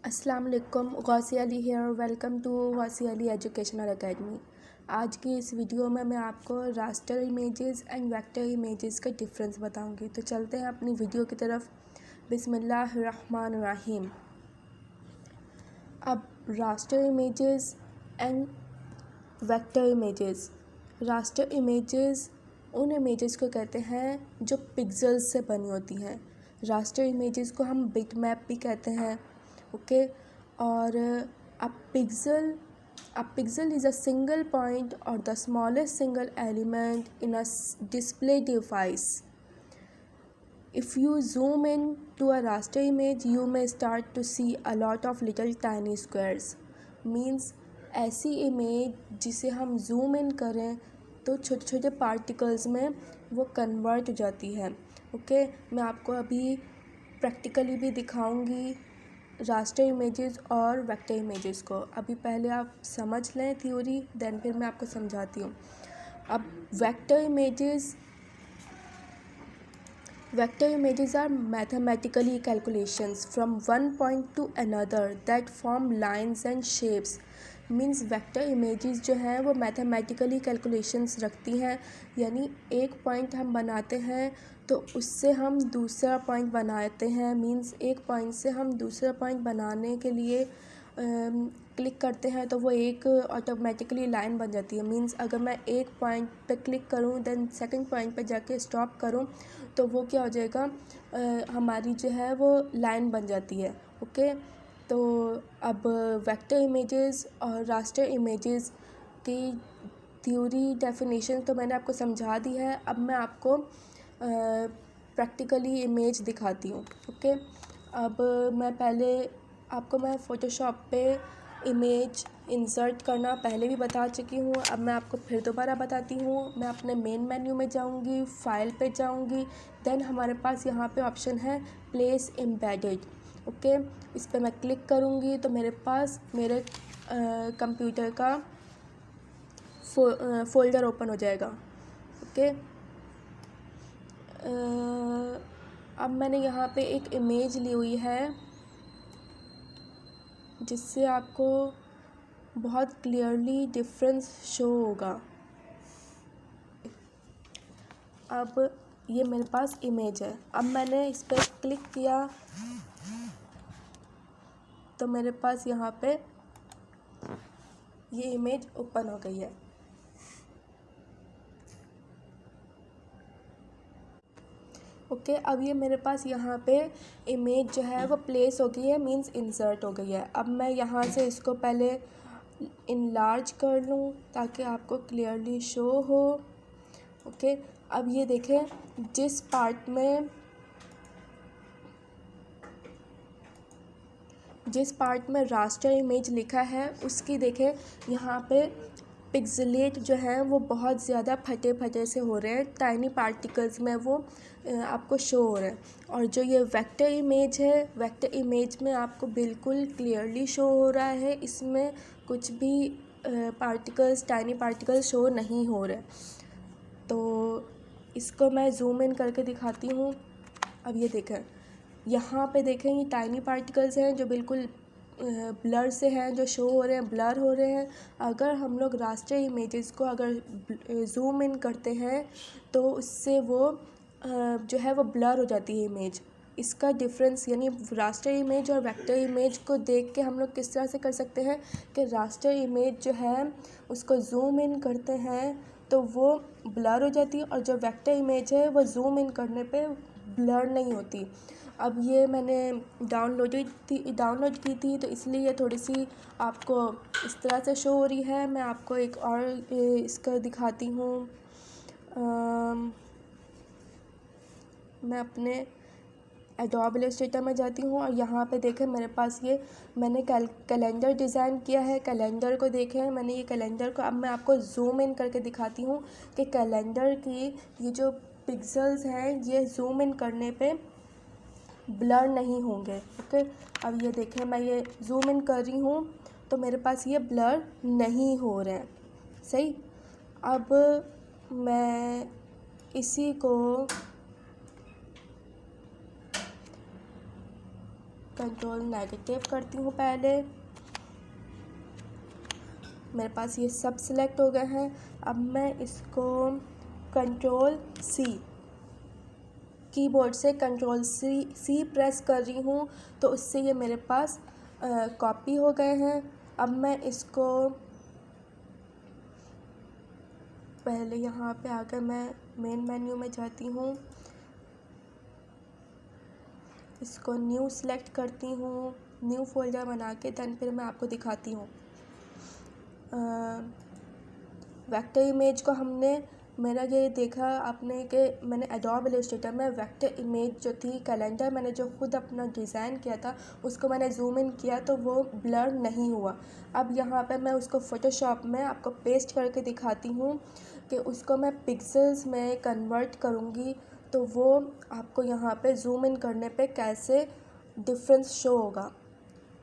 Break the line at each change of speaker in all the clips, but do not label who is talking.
अस्सलाम वालेकुम, Gausi Ali here. Welcome to Gausi Ali educational academy. आज की इस वीडियो में मैं आपको raster images and vector images का डिफरेंस बताऊंगी। तो चलते हैं अपनी वीडियो की तरफ। बिस्मिल्लाहिर्रहमानिर्रहीम। अब raster images and vector images. Raster images उन इमेजेस को कहते हैं जो पिक्सेल्स से बनी होती हैं। रास्टर इमेजेस को हम बिटमैप भी कहते हैं। ओके और a pixel is a single point और the smallest single element in a display device. If you zoom in to a raster image, you may start to see a lot of little tiny squares. Means ऐसी image जिसे हम zoom in करें तो छोटे छोटे particles में वो convert हो जाती है। ओके मैं आपको अभी प्रैक्टिकली भी दिखाऊंगी रास्टर इमेजेस और वेक्टर इमेजेस को। अभी पहले आप समझ लें थ्योरी, देन फिर मैं आपको समझाती हूँ। अब vector images are mathematically calculations from one point to another that form lines and shapes. Means vector images जो हैं वो मैथमेटिकली कैलकुलेशंस रखती हैं, यानी एक पॉइंट हम बनाते हैं तो उससे हम दूसरा पॉइंट बनाते हैं। मीन्स एक पॉइंट से हम दूसरा पॉइंट बनाने के लिए क्लिक करते हैं तो वो एक ऑटोमेटिकली लाइन बन जाती है। मीन्स अगर मैं एक पॉइंट पे क्लिक करूँ देन सेकंड पॉइंट पे जाके स्टॉप करूँ तो वो क्या हो जाएगा, हमारी जो है वो लाइन बन जाती है। ओके तो अब वेक्टर इमेजेस और रास्टर इमेजेस की थ्योरी डेफिनेशन तो मैंने आपको समझा दी है। अब मैं आपको प्रैक्टिकली इमेज दिखाती हूँ। ओके अब मैं फ़ोटोशॉप पे इमेज इंसर्ट करना पहले भी बता चुकी हूँ। अब मैं आपको फिर दोबारा बताती हूँ। मैं अपने मेन मेन्यू में जाऊँगी, फाइल पे जाऊँगी, देन हमारे पास यहाँ पे ऑप्शन है प्लेस एम्बेडेड। ओके इस पर मैं क्लिक करूँगी तो मेरे पास मेरे कंप्यूटर का फोल्डर ओपन हो जाएगा। ओके अब मैंने यहाँ पे एक इमेज ली हुई है जिससे आपको बहुत क्लियरली डिफरेंस शो होगा। अब ये मेरे पास इमेज है। अब मैंने इस पर क्लिक किया तो मेरे पास यहाँ पे ये इमेज ओपन हो गई है। ओके अब ये मेरे पास यहाँ पे इमेज जो है वो प्लेस हो गई है, मींस इंसर्ट हो गई है। अब मैं यहाँ से इसको पहले इनलार्ज कर लूँ ताकि आपको क्लियरली शो हो। ओके अब ये देखें जिस पार्ट में रास्टर इमेज लिखा है उसकी देखें यहाँ पे पिक्सेलेट जो है वो बहुत ज़्यादा फटे फटे से हो रहे हैं, टाइनी पार्टिकल्स में वो आपको शो हो रहे हैं। और जो ये वेक्टर इमेज है, वेक्टर इमेज में आपको बिल्कुल क्लियरली शो हो रहा है, इसमें कुछ भी टाइनी पार्टिकल्स शो नहीं हो रहे। तो इसको मैं जूम इन करके दिखाती हूँ। अब ये देखें यहाँ पे देखें ये टाइनी पार्टिकल्स हैं जो बिल्कुल ब्लर से हैं, जो शो हो रहे हैं, ब्लर हो रहे हैं। अगर हम लोग रास्टर इमेजेस को अगर जूम इन करते हैं तो उससे वो जो है वो ब्लर हो जाती है इमेज। इसका डिफरेंस यानी रास्टर इमेज और वेक्टर इमेज को देख के हम लोग किस तरह से कर सकते हैं कि रास्टर इमेज जो है उसको जूम इन करते हैं तो वो ब्लर हो जाती है और जो वेक्टर इमेज है वो जूम इन करने पे ब्लर नहीं होती। अब ये मैंने डाउनलोड की थी तो इसलिए ये थोड़ी सी आपको इस तरह से शो हो रही है। मैं आपको एक और इसका दिखाती हूँ। मैं अपने एडोब इलस्ट्रेटर में जाती हूँ और यहाँ पे देखें मेरे पास ये मैंने कैलेंडर डिज़ाइन किया है। कैलेंडर को देखें मैंने ये कैलेंडर को अब मैं आपको जूम इन करके दिखाती हूँ कि कैलेंडर की ये जो पिक्सेल्स हैं ये जूम इन करने पे ब्लर नहीं होंगे। ओके अब ये देखें मैं ये जूम इन कर रही हूँ तो मेरे पास ये ब्लर नहीं हो रहे हैं। सही अब मैं इसी को कंट्रोल नेगेटिव करती हूँ पहले। मेरे पास ये सब सिलेक्ट हो गए हैं। अब मैं इसको कंट्रोल सी, कीबोर्ड से कंट्रोल सी प्रेस कर रही हूँ तो उससे ये मेरे पास कॉपी हो गए हैं। अब मैं इसको पहले यहाँ पे आकर मैं मेन मेन्यू में जाती हूँ, इसको न्यू सेलेक्ट करती हूँ, न्यू फोल्डर बना के दैन फिर मैं आपको दिखाती हूँ। वेक्टर इमेज को हमने मेरा ये देखा आपने कि मैंने एडोब इलस्ट्रेटर में वेक्टर इमेज जो थी कैलेंडर मैंने जो खुद अपना डिज़ाइन किया था उसको मैंने जूम इन किया तो वो ब्लर नहीं हुआ। अब यहाँ पे मैं उसको फ़ोटोशॉप में आपको पेस्ट करके दिखाती हूँ कि उसको मैं पिक्सेल्स में कन्वर्ट करूँगी तो वो आपको यहाँ पे जूम इन करने पे कैसे डिफरेंस शो होगा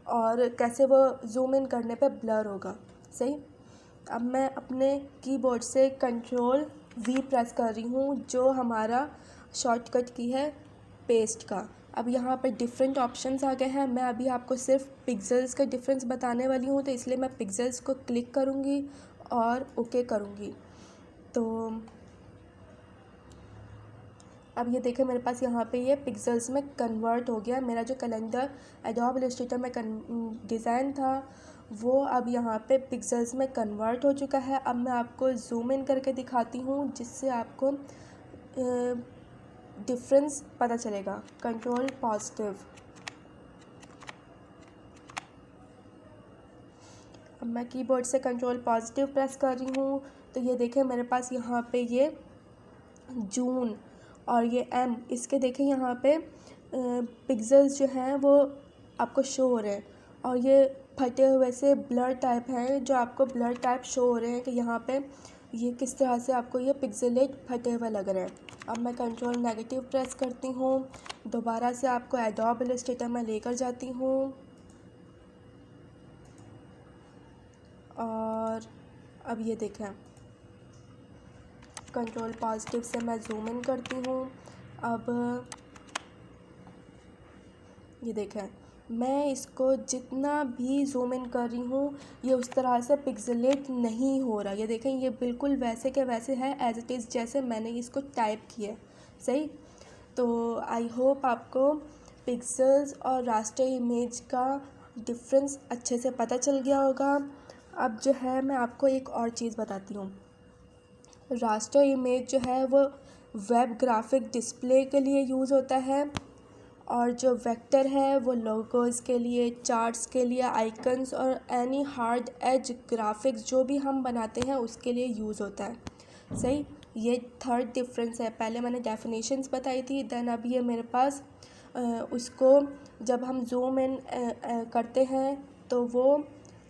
और कैसे वो जूम इन करने पे ब्लर होगा। सही। अब मैं अपने कीबोर्ड से कंट्रोल वी प्रेस कर रही हूँ जो हमारा शॉर्टकट की है पेस्ट का। अब यहाँ पे डिफरेंट ऑप्शंस आ गए हैं। मैं अभी आपको सिर्फ पिक्सेल्स का डिफरेंस बताने वाली हूँ तो इसलिए मैं पिक्सेल्स को क्लिक करूँगी और ओके करूँगी। तो अब ये देखें मेरे पास यहाँ पे ये पिक्सेल्स में कन्वर्ट हो गया। मेरा जो कैलेंडर एडोब इलस्ट्रेटर में डिज़ाइन था वो अब यहाँ पे पिक्सेल्स में कन्वर्ट हो चुका है। अब मैं आपको जूम इन करके दिखाती हूँ जिससे आपको डिफरेंस पता चलेगा। Control positive. अब मैं कीबोर्ड से कंट्रोल पॉजिटिव प्रेस कर रही हूँ तो ये देखें मेरे पास यहाँ पे ये जून और ये एम इसके देखें यहाँ पे पिक्सेल्स जो हैं वो आपको शो हो रहे हैं और ये फटे हुए से ब्लर टाइप हैं जो आपको ब्लर टाइप शो हो रहे हैं कि यहाँ पे ये किस तरह से आपको ये पिक्सेलेट फटे हुए लग रहे हैं। अब मैं कंट्रोल नेगेटिव प्रेस करती हूँ, दोबारा से आपको एडोब इलस्ट्रेटर में लेकर जाती हूँ और अब ये देखें कंट्रोल पॉजिटिव से मैं जूम इन करती हूँ। अब ये देखें मैं इसको जितना भी जूम इन कर रही हूँ ये उस तरह से पिक्सेलेट नहीं हो रहा। ये देखें ये बिल्कुल वैसे के वैसे है एज इट इज़ जैसे मैंने इसको टाइप किया है। सही। तो आई होप आपको पिक्सेल्स और रास्टर इमेज का डिफरेंस अच्छे से पता चल गया होगा। अब जो है मैं आपको एक और चीज़ बताती हूँ। रास्टर इमेज जो है वो वेब ग्राफिक डिस्प्ले के लिए यूज़ होता है और जो वेक्टर है वो लोगोज़ के लिए, चार्ट्स के लिए, आइकन्स और एनी हार्ड एज ग्राफिक्स जो भी हम बनाते हैं उसके लिए यूज़ होता है। सही। ये थर्ड डिफरेंस है। पहले मैंने डेफिनेशंस बताई थी दैन अब ये मेरे पास उसको जब हम जूम इन करते हैं तो वो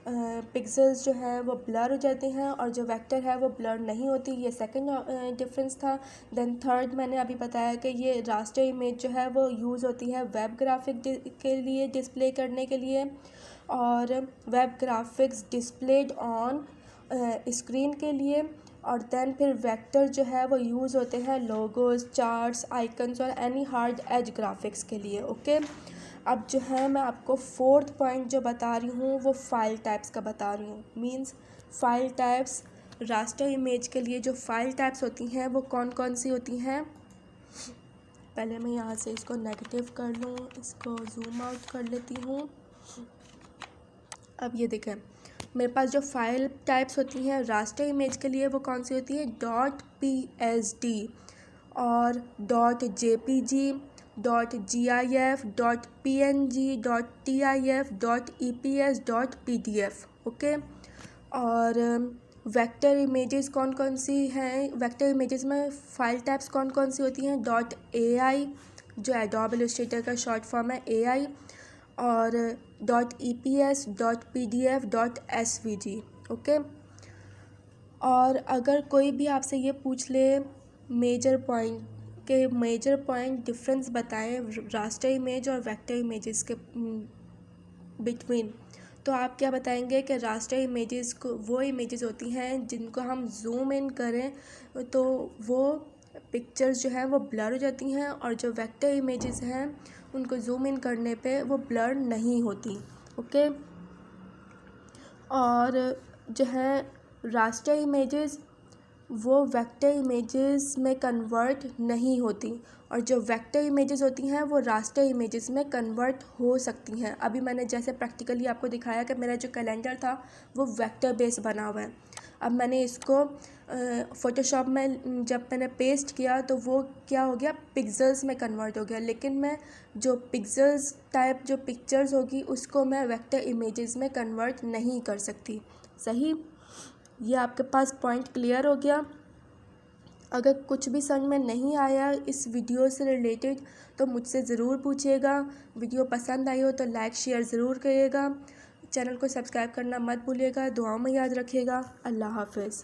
पिक्सेल्स जो हैं वो ब्लर हो जाते हैं और जो वेक्टर है वो ब्लर नहीं होती। ये सेकंड डिफरेंस था। देन थर्ड मैंने अभी बताया कि ये रास्टर इमेज जो है वो यूज़ होती है वेब ग्राफिक के लिए डिस्प्ले करने के लिए और web graphics displayed on screen के लिए और देन फिर वेक्टर जो है वो यूज़ होते हैं लोगोस, चार्ट्स, आइकन्स और एनी हार्ड एज ग्राफिक्स के लिए। ओके। अब जो है मैं आपको फोर्थ पॉइंट जो बता रही हूँ वो फाइल टाइप्स का बता रही हूँ। Means file types raster image के लिए जो फाइल टाइप्स होती हैं वो कौन कौन सी होती हैं। पहले मैं यहाँ से इसको नेगेटिव कर लूँ, इसको जूम आउट कर लेती हूँ। अब ये देखें मेरे पास जो फाइल टाइप्स होती हैं रास्टर इमेज के लिए वो कौन सी होती है, .psd और .jpg, .gif, .png, .tif, .eps, .pdf। Okay. और वेक्टर इमेजेस कौन कौन सी हैं, वेक्टर इमेजेस में फ़ाइल टाइप्स कौन कौन सी होती हैं, .ai जो एडोब इलस्ट्रेटर का शॉर्ट फॉर्म है AI और .eps, .pdf, .svg। ओके। और अगर कोई भी आपसे ये पूछ ले मेजर पॉइंट डिफरेंस बताएं रास्टर इमेज और वेक्टर इमेजेस के बिटवीन, तो आप क्या बताएंगे कि रास्टर इमेजेस को वो इमेजेस होती हैं जिनको हम जूम इन करें तो वो पिक्चर्स जो हैं वो ब्लर हो जाती हैं, और जो वेक्टर इमेजेस हैं उनको जूम इन करने पे वो ब्लर नहीं होती। ओके, और जो है रास्टर इमेजेस वो वेक्टर इमेजेस में कन्वर्ट नहीं होती, और जो वेक्टर इमेजेस होती हैं वो रास्टर इमेजेस में कन्वर्ट हो सकती हैं। अभी मैंने जैसे प्रैक्टिकली आपको दिखाया कि मेरा जो कैलेंडर था वो वेक्टर बेस बना हुआ है। अब मैंने इसको फ़ोटोशॉप में जब मैंने पेस्ट किया तो वो क्या हो गया, पिक्सेल्स में कन्वर्ट हो गया, लेकिन मैं जो पिक्सेल्स टाइप जो पिक्चर्स होगी उसको मैं वेक्टर इमेजेस में कन्वर्ट नहीं कर सकती। सही, ये आपके पास पॉइंट क्लियर हो गया। अगर कुछ भी समझ में नहीं आया इस वीडियो से रिलेटेड तो मुझसे ज़रूर पूछिएगा। वीडियो पसंद आई हो तो लाइक शेयर ज़रूर करिएगा। चैनल को सब्सक्राइब करना मत भूलिएगा। दुआओं में याद रखिएगा। अल्लाह हाफ़िज़।